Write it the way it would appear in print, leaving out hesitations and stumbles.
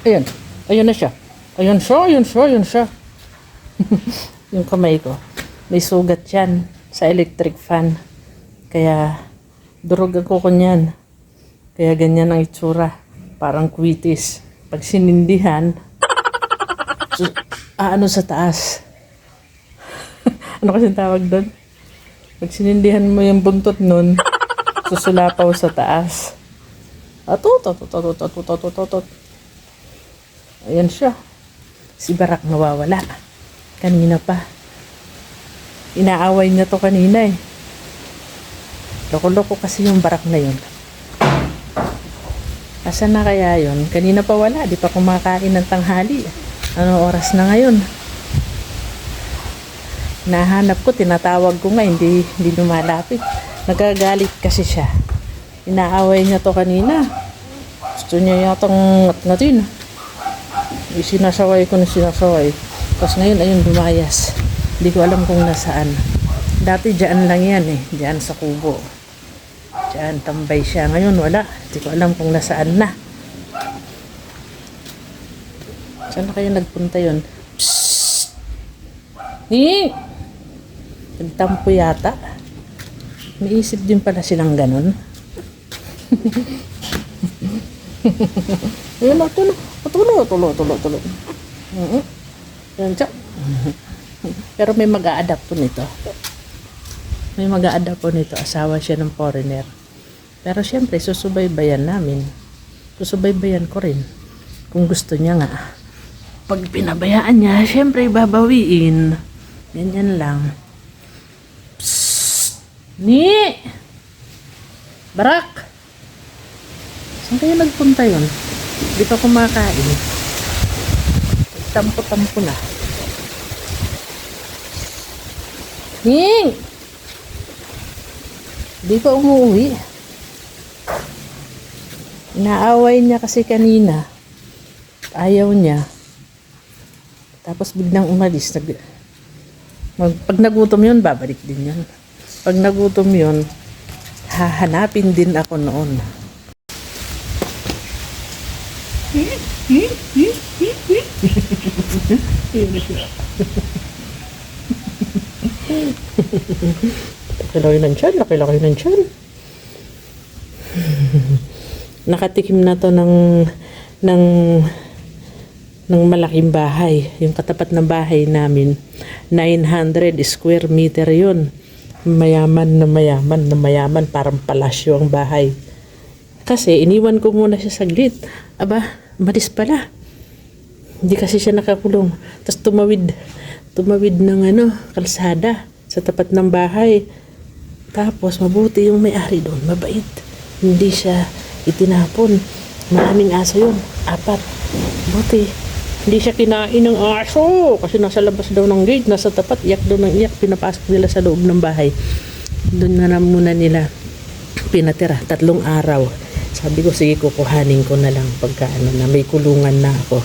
Ayan. Ayan na siya. Ayan siya, ayan siya, ayan siya. Yung kamay ko. May sugat yan sa electric fan. Kaya, durog ang kuko niyan. Kaya ganyan ang itsura. Parang kwitis. Pag sinindihan, ano sa taas. Ano kasi tawag doon? Pag sinindihan mo yung buntot nun, susulapaw sa taas. Atutot. Ayan siya. Si Barak nawawala. Kanina pa. Inaaway niya to kanina eh. Loko-loko kasi yung Barak na yun. Asan na kaya yun? Kanina pa wala. Di pa kumakain ng tanghali. Anong oras na ngayon? Nahanap ko, tinatawag ko nga, hindi lumalapit. Nagagalit kasi siya. Inaaway niya to kanina. Gusto niya yatang ngat-ngatin. Sinasaway ko na sinasaway. Tapos ngayon, ayun, lumayas. Hindi ko alam kung nasaan. Dati dyan lang yan eh. Dyan sa kubo. Dyan, tambay siya. Ngayon, wala. Hindi ko alam kung nasaan na. Saan na kayo nagpunta yun? Psst! Ni! Nagtampo yata. May isip din pala silang ganun. Ayun na, tulo. Yan siya. Pero may mag-a-adapt po nito. Asawa siya ng foreigner. Pero syempre, susubaybayan namin. Susubaybayan ko rin. Kung gusto niya nga. Pag pinabayaan niya, syempre babawiin. Ganyan lang. Psst! Ni! Barak! Saan kayo nagpunta yun? Di pa kumakain. Tampo-tampo na. Hing! Di pa umuwi. Inaaway niya kasi kanina. Ayaw niya. Tapos biglang umalis. Pag nagutom yun, babalik din yun. Pag nagutom yun, hahanapin din ako noon. Laki-laki ng tiyan. Nakatikim na to ng malaking bahay. Yung katapat ng bahay namin, 900 square meter yun. Mayaman, parang palasyo ang bahay. Kasi iniwan ko muna siya saglit. Aba, malis pala. Hindi kasi siya nakakulong. Tapos tumawid ng kalsada sa tapat ng bahay. Tapos mabuti yung may-ari doon, mabait. Hindi siya itinapon. Maraming aso yun, 4. Buti, hindi siya kinain ng aso. Kasi nasa labas daw ng gate, nasa tapat, iyak daw ng iyak. Pinapasok nila sa loob ng bahay. Doon na muna nila pinatira, 3 araw. Sabi ko, sige, kukuhanin ko na lang pagka na may kulungan na ako.